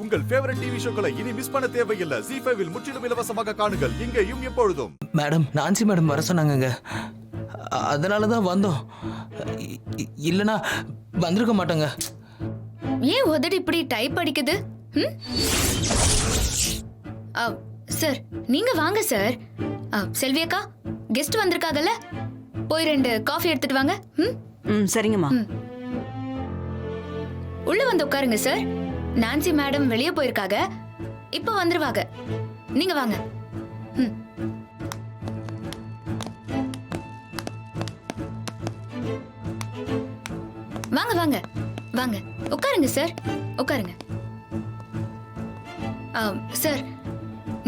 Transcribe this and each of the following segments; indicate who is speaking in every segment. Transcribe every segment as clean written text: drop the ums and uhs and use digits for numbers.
Speaker 1: உங்கள் favourite TV ஷோக்களை இனி miss பண்ண தேவையில்லை. ZEE5 இல் முற்றிலும் இலவசமாக காணுங்கள், இங்கேயும் எப்பொழுதும்.
Speaker 2: மேடம், நான்சி மேடம் வர சொன்னாங்கங்க, அதனால தான் வந்தோம். இல்லைனா வந்திருக்க மாட்டோங்க.
Speaker 3: ஏன் உதடு இப்படி டைப் அடிக்குது? சார் நீங்க வாங்க சார். செல்வி அக்கா, கெஸ்ட் வந்திருக்காங்கல்ல, போய் 2 காஃபி எடுத்துட்டு வாங்க.
Speaker 4: சரிங்கம்மா.
Speaker 3: உள்ள வந்து உட்காருங்க சார். நான்சி மேடம் வெளியே போயிருக்காங்க, இப்ப வந்துருவாங்க. நீங்க வாங்க. வாங்க வாங்க வாங்க, உட்காருங்க சார், உட்காருங்க. சார்,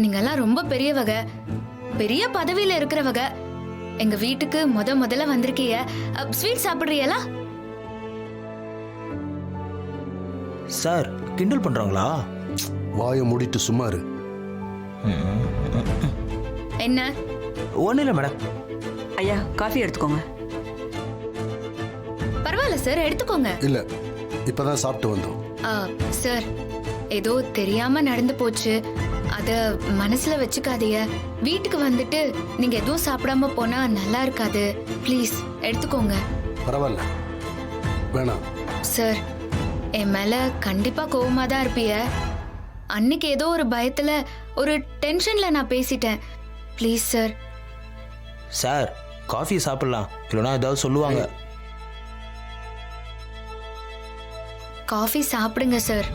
Speaker 3: நீங்கெல்லாம் ரொம்ப பெரியவங்க, பெரிய பதவியில இருக்கிறவங்க. எங்க வீட்டுக்கு முதல்ல வந்திருக்கீங்க. ஸ்வீட் சாப்பிடுறீங்களா?
Speaker 2: சார், கிண்டல் பண்றாங்களா?
Speaker 5: வாயை மூடிட்டு சும்மா இரு.
Speaker 3: என்ன?
Speaker 2: ஒன்றும் இல்லை மேடம்.
Speaker 4: ஐயா, காஃபி எடுத்துக்கோங்க.
Speaker 3: பரவாயில்ல சார், எடுத்துக்கோங்க.
Speaker 5: இல்ல, இப்பதான் சாப்பிட்டு வந்தோம்.
Speaker 3: சார், ஏதோ தெரியாம நடந்து போச்சு, அத மனசுல வச்சுக்காதீங்க. வீட்டுக்கு வந்துட்டு நீங்க எதுவும் சாப்பிடாம போனா நல்லா இருக்காது. ப்ளீஸ் எடுத்துக்கோங்க.
Speaker 5: பரவாயில்ல, வேணாம்.
Speaker 3: சார், என் மேல கண்டிப்பா கோவமா தான் இருப்பீங்க. அன்னைக்கு ஏதோ ஒரு பயத்துல, ஒரு டென்ஷன்ல நான் பேசிட்டேன். Please sir.
Speaker 2: சார், காஃபி சாப்பிடலாம், இல்லைனா ஏதாவது சொல்லுவாங்க.
Speaker 3: காஃபி சாப்பிடுங்க சார்.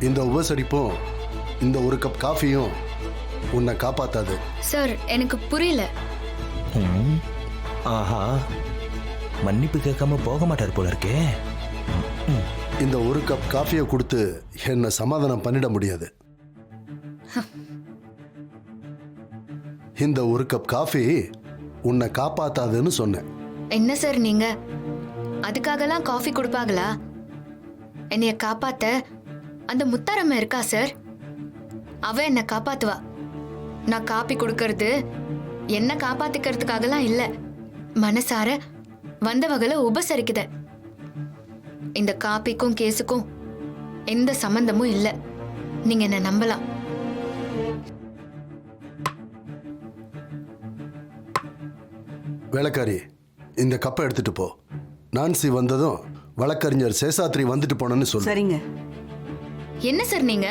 Speaker 5: இந்த உபசரிப்பும் இந்த ஒரு கப் காஃபியும் உன்னை காப்பாத்தாது.
Speaker 3: சார், எனக்கு புரியல.
Speaker 2: ஆஹா, மன்னிப்பு கேட்காம போக மாட்டார் போல இருக்கே.
Speaker 5: இந்த ஒரு கப் காஃபியை கொடுத்து என்னை சமாதானம் பண்ணிட முடியாது. இந்த ஒரு கப் காஃபி உன்னை காப்பாத்தாதுன்னு சொன்னேன்.
Speaker 3: என்ன சார் நீங்க? அதுக்காகலாம் காஃபி கொடுப்பாங்களா? என்னைய காப்பாத்த அந்த முத்தாரம்மா இருக்கா சார், அவ என்ன காப்பாத்துவா. நான் காப்பி கொடுக்கறது என்ன காப்பாத்திக்கிறதுக்காகலாம் இல்ல, மனசார வந்தவகளை உபசரிக்குத. இந்த காப்பிக்கும் கேஸுக்கும் எந்த சம்பந்தமும் இல்ல, நீங்க என்ன நம்பலாம்.
Speaker 5: வேலைக்காரி, இந்த கப்பை எடுத்துட்டு போ. நான்சி வந்ததும் வழக்கறிஞர் சேஷாத்ரி வந்துட்டு போனேன்னு சொல்லு.
Speaker 4: சரிங்க.
Speaker 3: என்ன சார் நீங்க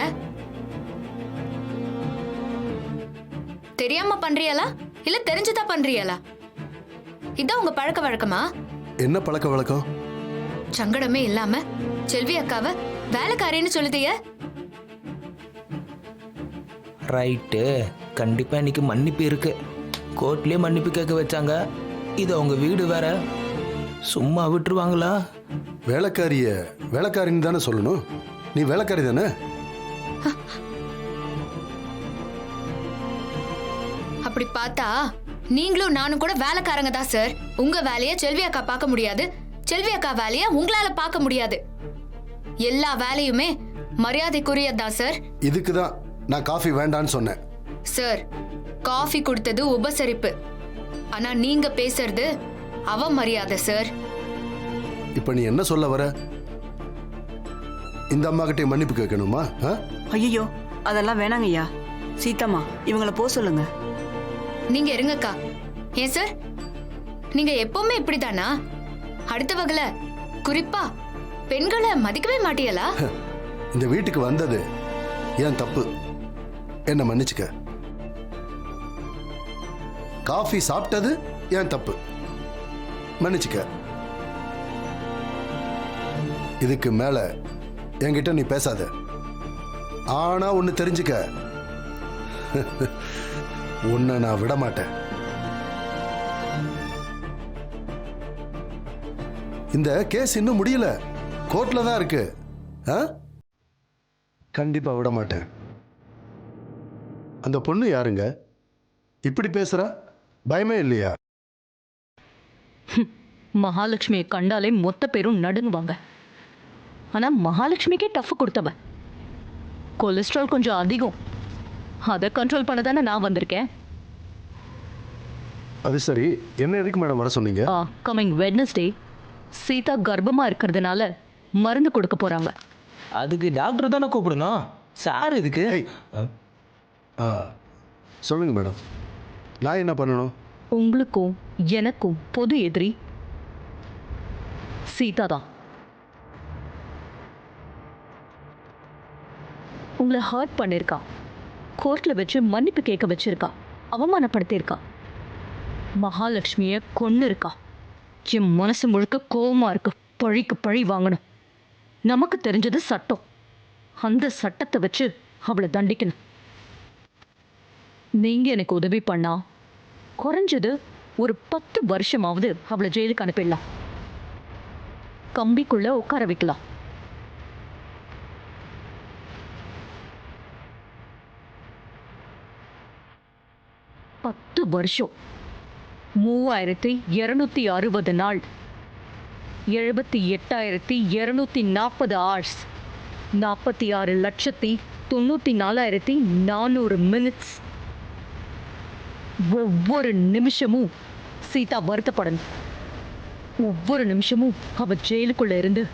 Speaker 3: தெரியாம பண்றீங்களா இல்ல தெரிஞ்சுதான் பண்றீங்களா? இதான் உங்க பழக்க வழக்கமா?
Speaker 5: என்ன பழக்க வழக்கம்?
Speaker 3: சங்கடமே இல்லாம செல்வி அக்காவை வேலைக்காரின்னு சொல்லுதீங்க.
Speaker 2: ரைட்டு, கண்டிப்பா இன்னைக்கு மன்னிப்பு இருக்கு. கோர்ட்லயே மன்னிப்பு கேட்க வச்சாங்க, இது அவங்க வீடு வேற, சும்மா விட்டுருவாங்களா?
Speaker 5: வேலைக்காரிய வேலைக்காரின்னு தானே சொல்லணும். நீ வேலைக்காரி தானே?
Speaker 3: அப்படி பார்த்தா நீங்களும் நானும் கூட வேலைக்காரங்க தான் சார். உங்க வேலைய செல்வி அக்கா பார்க்க முடியாது, செல்வி அக்கா வேலைய உங்களால பார்க்க முடியாது. எல்லா வேலையுமே மரியாதைக்குரியதான் சார்.
Speaker 5: இதுக்கு தான் நான் காஃபி வேண்டான்னு சொன்னேன்.
Speaker 3: சார், காஃபி கொடுத்தது உபசரிப்பு, ஆனா நீங்க பேசுறது அவமரியாதை சார்.
Speaker 5: இப்ப நீ என்ன சொல்ல வர? இந்த அம்மா கிட்டே மன்னிப்பு கேட்கணுமா?
Speaker 4: ஐயோ, அதெல்லாம் வேணாங்க ஐயா. சீதாம்மா, இவங்களை போ சொல்லுங்க.
Speaker 3: நீங்க இருங்கக்கா. ஏன் சார், நீங்க எப்பவுமே இப்படிதானா? அடுத்தவங்கள, குறிப்பா பெண்களை மதிக்கவே மாட்டீங்களா?
Speaker 5: இந்த வீட்டுக்கு வந்தது ஏன் தப்பு, என்ன மன்னிச்சுக்க. காஃபி சாப்பிட்டது ஏன் தப்பு, மன்னிச்சுக்க. இதுக்கு மேல என்கிட்ட நீ பேசாத. ஆனா ஒன்னு தெரிஞ்சுக்க, உன்னை நான் விட மாட்டேன். இந்த கேஸ் இன்னும் முடியல, கோர்ட்ல தான் இருக்கு. கண்டிப்பா விட மாட்டேன். அந்த பொண்ணு யாருங்க இப்படி பேசுறா? பயமே இல்லையா?
Speaker 6: மகாலட்சுமியை கண்டாலே மொத்த பேரும் நடுங்குவாங்க. ஆனா மகாலட்சுமிக்கே டஃப் கொடுத்தவ. கொலஸ்ட்ரால் கொஞ்சம் அதிகம், அதை கண்ட்ரோல் பண்ண தானே நான் வந்திருக்கேன்.
Speaker 5: அது சரி, என்ன எதுக்கு மேடம் வர சொன்னீங்க?
Speaker 6: கமிங் வெட்னஸ்டே சீதா கர்ப்பமா இருக்கிறதுனால மருந்து கொடுக்க போறாங்க.
Speaker 2: அதுக்கு டாக்டர் தானே கூப்பிடணும், சார் இதுக்கு.
Speaker 5: சொல்லுங்க மேடம், நான் என்ன பண்ணணும்?
Speaker 6: உங்களுக்கும் எனக்கும் பொது எதிரி சீதா தான். உங்களை ஹர்ட் பண்ணியிருக்கா, கோர்ட்டில் வச்சு மன்னிப்பு கேட்க வச்சிருக்கா, அவமானப்படுத்தியிருக்கா, மகாலட்சுமியை கொன்னு இருக்கா. என் மனசு முழுக்க கோவமா இருக்கு. பழிக்கு பழி வாங்கணும். நமக்கு தெரிஞ்சது சட்டம், அந்த சட்டத்தை வச்சு அவளை தண்டிக்கணும். நீங்க எனக்கு உதவி பண்ணா குறைஞ்சது ஒரு 10 வருஷமாவது அவளை ஜெயிலுக்கு அனுப்பிடலாம், கம்பிக்குள்ள உட்கார வைக்கலாம். வருஷம் 3260 நாள், 78,240 hours, 46,94,400 மினிட்ஸ். ஒவ்வொரு நிமிஷமும் சீதா வருத்தப்படணும். ஒவ்வொரு நிமிஷமும் அவ ஜெயிலுக்குள்ள இருந்து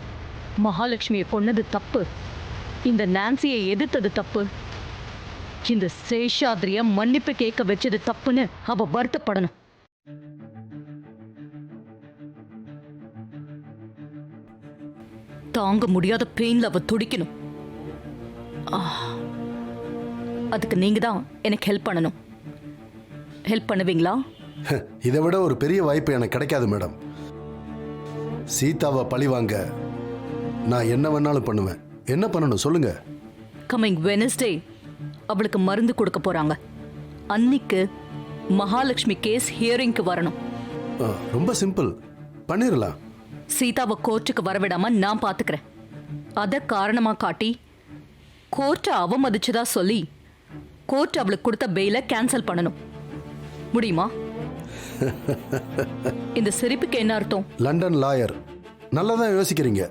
Speaker 6: மகாலட்சுமியை கொன்னது தப்பு, இந்த நான்சியை எதிர்த்தது தப்பு, இந்த சேஷாத்ரிய மன்னிப்பு கேட்க வச்சது தப்புன்னு அவ வருத்தப்படணும். தாங்க முடியாத பெயின்ல அவ துடிக்கணும். அதுக்கு நீங்க தான் எனக்கு ஹெல்ப் பண்ணணும். ஹெல்ப் பண்ணுவீங்களா?
Speaker 5: இதை விட ஒரு பெரிய வாய்ப்பு எனக்கு கிடைக்காது மேடம். சீதாவை பழி வாங்க நான் என்ன வேணாலும் பண்ணுவேன். என்ன பண்ணணும் சொல்லுங்க.
Speaker 6: கமிங் வெனஸ்டே அவளுக்கு மருந்து கொடுக்க போறாங்க. அன்னைக்கு மகாலட்சுமி கேஸ் ஹியரிங்க்கு வரணும்.
Speaker 5: ரொம்ப சிம்பிள், பண்ணிடலாம்.
Speaker 6: சீதாவை கோர்ட்டுக்கு வரவிடாம நான் பாத்துக்கிறேன். அதை காரணமா காட்டி கோர்ட்டை அவமதிச்சதா சொல்லி கோர்ட் அவளுக்கு கொடுத்த பெயிலை கேன்சல் பண்ணணும். முடியுமா? இந்த சிரிப்புக்கு என்ன அர்த்தம்?
Speaker 5: லண்டன் லாயர், நல்லதான் யோசிக்கிறீங்க.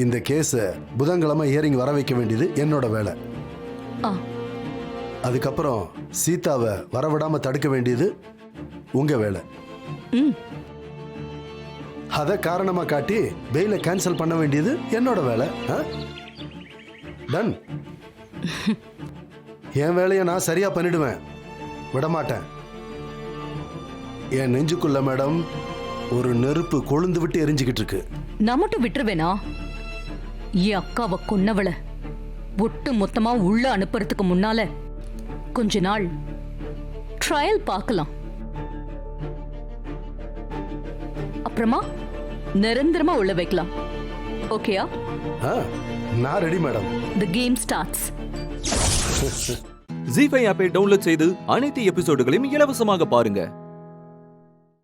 Speaker 5: இந்த கேஸை புதன்கிழமை ஹியரிங் வர வைக்க வேண்டியது என்னோட வேலை. அதுக்கப்புறம் சீதாவை வரவிடாம தடுக்க வேண்டியது உங்க வேலை. அதை காரணமா காட்டி பெயிலை கேன்சல் பண்ண வேண்டியது என்னோட வேலை. டன். என் வேலையை நான் சரியா பண்ணிடுவேன், விடமாட்டேன். என் நெஞ்சுக்குள்ள மேடம் ஒரு நெருப்பு கொழுந்து விட்டு எரிஞ்சுக்கிட்டு இருக்கு.
Speaker 6: நான் மட்டும் விட்டுருவேனா? என் அக்காவை கொன்னவளை ஒட்டு மொத்தமா உள்ள அனுப்புறதுக்கு முன்னால கொஞ்ச நாள் ட்ரையல் பார்க்கலாம். அப்புறமா நிரந்தரமா உள்ள வைக்கலாம். ஓகேயா?
Speaker 5: நான் ready madam.
Speaker 6: The game starts.
Speaker 7: ஜீ5 ஆப்பை டவுன்லோட் செய்து அனைத்து எபிசோடுகளையும் இலவசமாக பாருங்க.